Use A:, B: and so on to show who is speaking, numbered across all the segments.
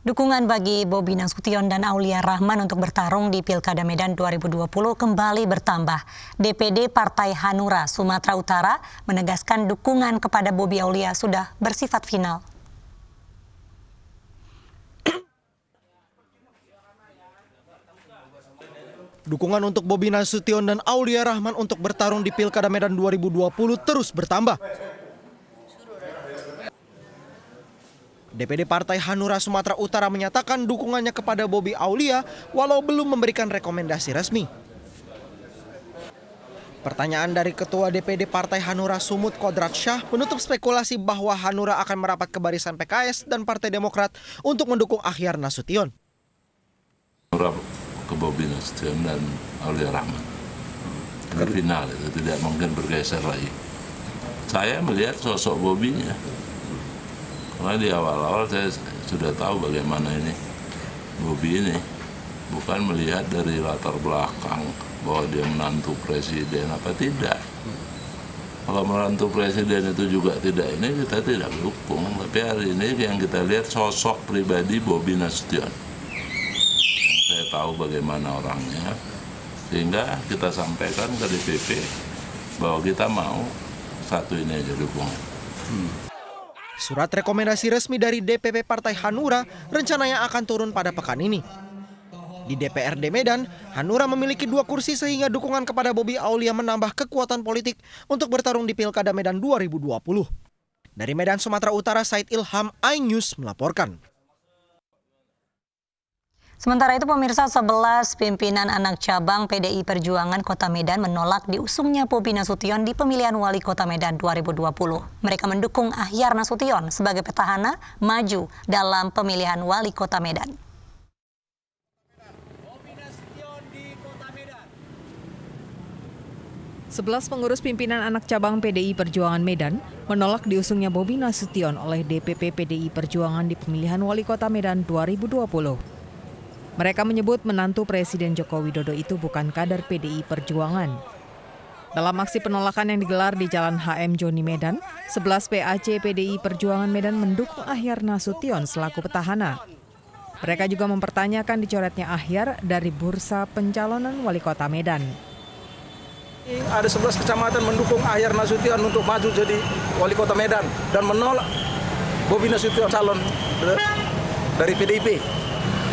A: Dukungan bagi Bobi Nasution dan Aulia Rahman untuk bertarung di Pilkada Medan 2020 kembali bertambah. DPD Partai Hanura Sumatera Utara menegaskan dukungan kepada Bobi Aulia sudah bersifat final.
B: Dukungan untuk Bobi Nasution dan Aulia Rahman untuk bertarung di Pilkada Medan 2020 terus bertambah. DPD Partai Hanura Sumatera Utara menyatakan dukungannya kepada Bobi Aulia walau belum memberikan rekomendasi resmi. Pertanyaan dari Ketua DPD Partai Hanura Sumut Kodrat Syah menutup spekulasi bahwa Hanura akan merapat ke barisan PKS dan Partai Demokrat untuk mendukung Akhyar Nasution.
C: Hanura ke Bobi Nasution dan Aulia Rahman. Ini final, itu tidak mungkin bergeser lagi. Saya melihat sosok Bobinya. Karena di awal-awal saya sudah tahu bagaimana ini Bobi ini bukan melihat dari latar belakang bahwa dia menantu presiden apa tidak. Kalau menantu presiden itu juga tidak ini kita tidak dukung. Tapi hari ini yang kita lihat sosok pribadi Bobi Nasution. Yang saya tahu bagaimana orangnya sehingga kita sampaikan ke DPP bahwa kita mau satu ini aja dukungan.
B: Surat rekomendasi resmi dari DPP Partai Hanura rencananya akan turun pada pekan ini. Di DPRD Medan, Hanura memiliki 2 kursi sehingga dukungan kepada Bobi Aulia menambah kekuatan politik untuk bertarung di Pilkada Medan 2020. Dari Medan, Sumatera Utara, Said Ilham, iNews melaporkan.
A: Sementara itu pemirsa, 11 pimpinan anak cabang PDI Perjuangan Kota Medan menolak diusungnya Bobi Nasution di pemilihan Wali Kota Medan 2020. Mereka mendukung Akhyar Nasution sebagai petahana maju dalam pemilihan Wali Kota Medan.
D: 11 pengurus pimpinan anak cabang PDI Perjuangan Medan menolak diusungnya Bobi Nasution oleh DPP PDI Perjuangan di pemilihan Wali Kota Medan 2020. Mereka menyebut menantu Presiden Joko Widodo itu bukan kader PDI Perjuangan. Dalam aksi penolakan yang digelar di Jalan HM Joni Medan, 11 PAC PDI Perjuangan Medan mendukung Akhyar Nasution selaku petahana. Mereka juga mempertanyakan dicoretnya Akhyar dari bursa pencalonan Wali Kota Medan.
E: Ada 11 kecamatan mendukung Akhyar Nasution untuk maju jadi Wali Kota Medan dan menolak Bobi Nasution calon dari PDIP.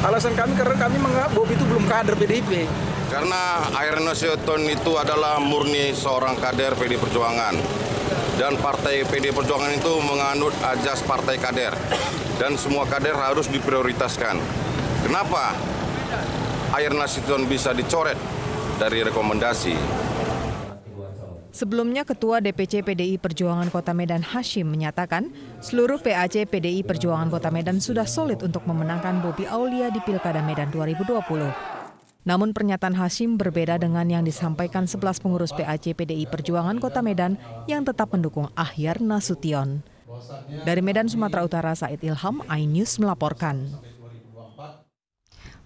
E: Alasan kami karena kami menganggap Bobi itu belum kader PDIP.
F: Karena Akhyar Nasution itu adalah murni seorang kader PDI Perjuangan. Dan partai PDI Perjuangan itu menganut ajas partai kader. Dan semua kader harus diprioritaskan. Kenapa Akhyar Nasution bisa dicoret dari rekomendasi?
D: Sebelumnya, Ketua DPC PDI Perjuangan Kota Medan Hashim menyatakan seluruh PAC PDI Perjuangan Kota Medan sudah solid untuk memenangkan Bobi Aulia di Pilkada Medan 2020. Namun pernyataan Hashim berbeda dengan yang disampaikan 11 pengurus PAC PDI Perjuangan Kota Medan yang tetap mendukung Akhyar Nasution. Dari Medan, Sumatera Utara, Said Ilham, iNews melaporkan.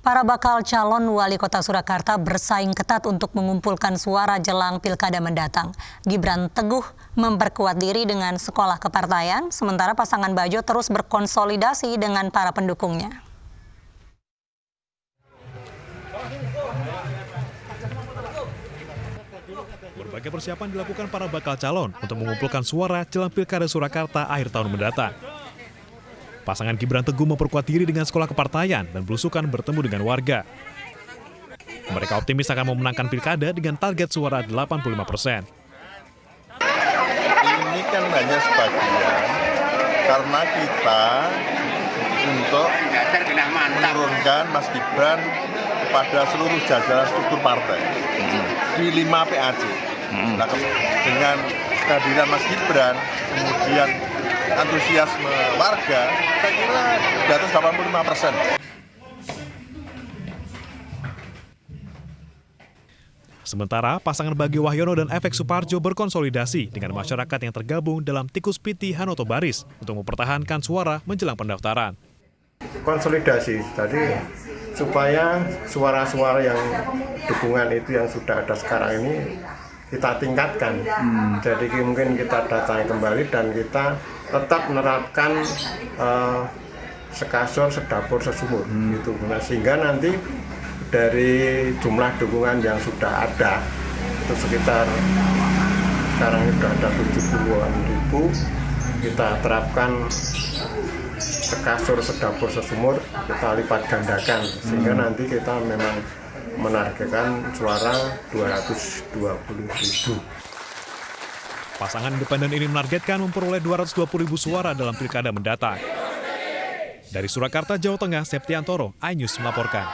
A: Para bakal calon wali kota Surakarta bersaing ketat untuk mengumpulkan suara jelang pilkada mendatang. Gibran teguh memperkuat diri dengan sekolah kepartaian, sementara pasangan Bajo terus berkonsolidasi dengan para pendukungnya.
G: Berbagai persiapan dilakukan para bakal calon untuk mengumpulkan suara jelang pilkada Surakarta akhir tahun mendatang. Pasangan Gibran teguh memperkuat diri dengan sekolah kepartaian dan belusukan bertemu dengan warga. Mereka optimis akan memenangkan pilkada dengan target suara 85%.
H: Ini kan hanya sebagian karena kita untuk menurunkan Mas Gibran kepada seluruh jajaran struktur partai di 5 PAC. Nah, dengan kehadiran Mas Gibran, kemudian antusiasme warga, saya kira di atas 85%.
G: Sementara pasangan Bagi Wahyono dan Efek Suparjo berkonsolidasi dengan masyarakat yang tergabung dalam Tikus Piti Hanoto Baris untuk mempertahankan suara menjelang pendaftaran.
I: Konsolidasi, jadi supaya suara-suara yang dukungan itu yang sudah ada sekarang ini kita tingkatkan. Jadi mungkin kita datang kembali dan kita tetap menerapkan sekasur, sedapur, sesumur gitu. Nah, sehingga nanti dari jumlah dukungan yang sudah ada itu sekitar sekarang sudah ada 70-an ribu, kita terapkan sekasur, sedapur, sesumur kita lipat gandakan sehingga nanti kita memang menargetkan suara 220.000.
G: Pasangan independen ini menargetkan memperoleh 220.000 suara dalam pilkada mendatang. Dari Surakarta, Jawa Tengah, Septiantoro, iNews melaporkan.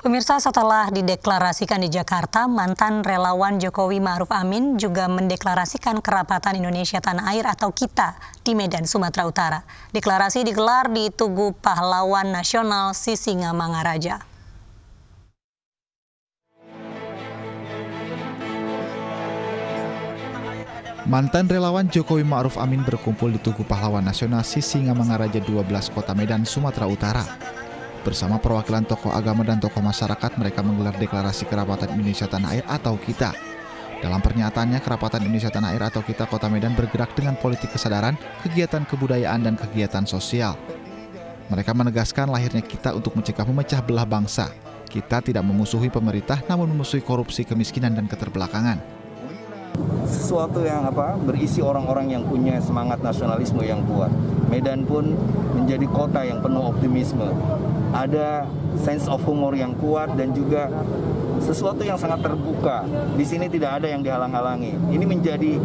A: Pemirsa, setelah dideklarasikan di Jakarta, mantan relawan Jokowi Ma'ruf Amin juga mendeklarasikan Kerapatan Indonesia Tanah Air atau KITA di Medan, Sumatera Utara. Deklarasi digelar di Tugu Pahlawan Nasional Sisingamangaraja.
J: Mantan relawan Jokowi Ma'ruf Amin berkumpul di Tugu Pahlawan Nasional Sisingamangaraja 12 Kota Medan, Sumatera Utara. Bersama perwakilan tokoh agama dan tokoh masyarakat, mereka menggelar deklarasi Kerapatan Indonesia Tanah Air atau KITA. Dalam pernyataannya, Kerapatan Indonesia Tanah Air atau KITA Kota Medan bergerak dengan politik kesadaran, kegiatan kebudayaan, dan kegiatan sosial. Mereka menegaskan lahirnya KITA untuk mencegah memecah belah bangsa. KITA tidak memusuhi pemerintah, namun memusuhi korupsi, kemiskinan, dan keterbelakangan.
K: Sesuatu yang berisi orang-orang yang punya semangat nasionalisme yang kuat. Medan pun menjadi kota yang penuh optimisme. Ada sense of humor yang kuat dan juga sesuatu yang sangat terbuka. Di sini tidak ada yang dihalang-halangi. Ini menjadi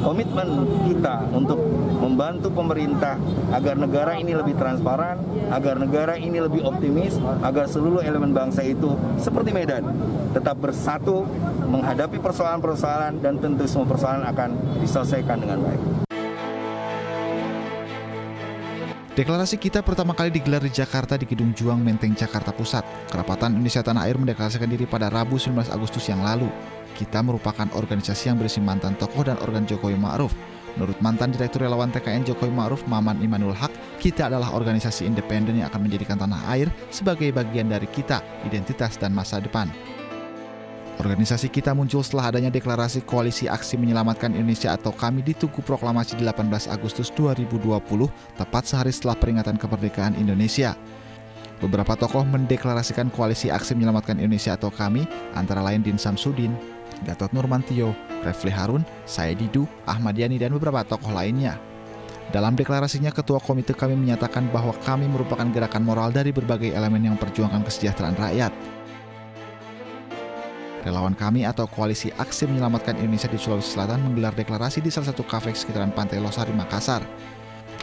K: komitmen kita untuk membantu pemerintah agar negara ini lebih transparan, agar negara ini lebih optimis, agar seluruh elemen bangsa itu seperti Medan tetap bersatu menghadapi persoalan-persoalan dan tentu semua persoalan akan diselesaikan dengan baik.
J: Deklarasi KITA pertama kali digelar di Jakarta di Gedung Juang, Menteng, Jakarta Pusat. Kerapatan Indonesia Tanah Air mendeklarasikan diri pada Rabu 19 Agustus yang lalu. KITA merupakan organisasi yang berisi mantan tokoh dan organ Jokowi Ma'ruf. Menurut mantan Direktur Relawan TKN Jokowi Ma'ruf, Maman Imanul Haq, KITA adalah organisasi independen yang akan menjadikan tanah air sebagai bagian dari KITA, identitas dan masa depan. Organisasi KITA muncul setelah adanya deklarasi Koalisi Aksi Menyelamatkan Indonesia atau KAMI di Tugu Proklamasi 18 Agustus 2020, tepat sehari setelah peringatan kemerdekaan Indonesia. Beberapa tokoh mendeklarasikan Koalisi Aksi Menyelamatkan Indonesia atau KAMI, antara lain Din Samsudin, Gatot Nurmantio, Refli Harun, Said Didu, Ahmad Yani, dan beberapa tokoh lainnya. Dalam deklarasinya, Ketua Komite KAMI menyatakan bahwa KAMI merupakan gerakan moral dari berbagai elemen yang memperjuangkan kesejahteraan rakyat. Relawan KAMI atau Koalisi Aksi Menyelamatkan Indonesia di Sulawesi Selatan menggelar deklarasi di salah satu kafe sekitaran Pantai Losari, Makassar.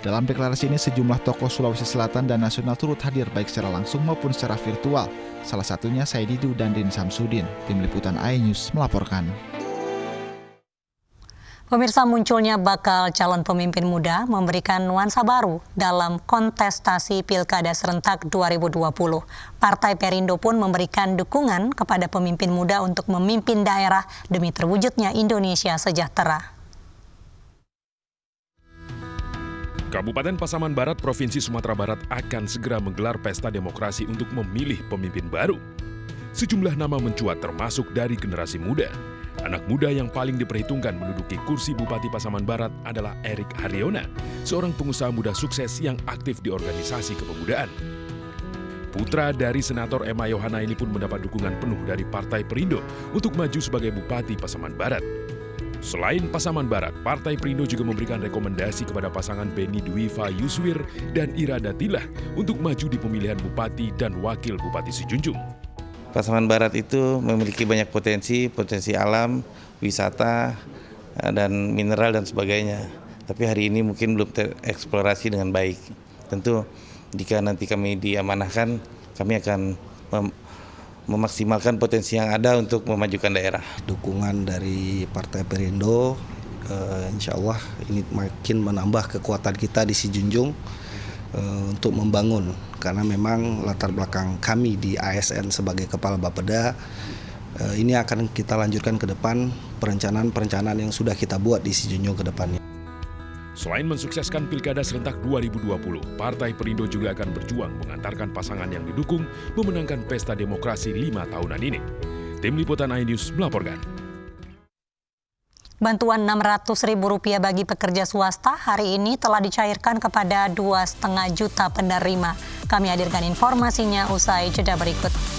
J: Dalam deklarasi ini, sejumlah tokoh Sulawesi Selatan dan nasional turut hadir baik secara langsung maupun secara virtual. Salah satunya Said Didu dan Din Samsudin. Tim Liputan iNews melaporkan.
A: Pemirsa, munculnya bakal calon pemimpin muda memberikan nuansa baru dalam kontestasi Pilkada Serentak 2020. Partai Perindo pun memberikan dukungan kepada pemimpin muda untuk memimpin daerah demi terwujudnya Indonesia sejahtera.
L: Kabupaten Pasaman Barat, Provinsi Sumatera Barat akan segera menggelar pesta demokrasi untuk memilih pemimpin baru. Sejumlah nama mencuat termasuk dari generasi muda. Anak muda yang paling diperhitungkan menduduki kursi Bupati Pasaman Barat adalah Erik Haryona, seorang pengusaha muda sukses yang aktif di organisasi kepemudaan. Putra dari Senator Emma Yohana ini pun mendapat dukungan penuh dari Partai Perindo untuk maju sebagai Bupati Pasaman Barat. Selain Pasaman Barat, Partai Perindo juga memberikan rekomendasi kepada pasangan Beni Dwiva Yuswir dan Ira Datilah untuk maju di pemilihan Bupati dan Wakil Bupati Sijunjung.
M: Pasaman Barat itu memiliki banyak potensi alam, wisata, dan mineral dan sebagainya. Tapi hari ini mungkin belum tereksplorasi dengan baik. Tentu jika nanti kami diamanahkan, kami akan memaksimalkan potensi yang ada untuk memajukan daerah.
N: Dukungan dari Partai Perindo, insya Allah ini makin menambah kekuatan kita di Sijunjung untuk membangun. Karena memang latar belakang kami di ASN sebagai Kepala Bapeda, ini akan kita lanjutkan ke depan perencanaan yang sudah kita buat di Sijunjung ke depannya.
L: Selain mensukseskan Pilkada Serentak 2020, Partai Perindo juga akan berjuang mengantarkan pasangan yang didukung memenangkan pesta demokrasi 5 tahunan ini. Tim Liputan iNews melaporkan.
A: Bantuan Rp600.000 bagi pekerja swasta hari ini telah dicairkan kepada 2,5 juta penerima. Kami hadirkan informasinya usai jeda berikut.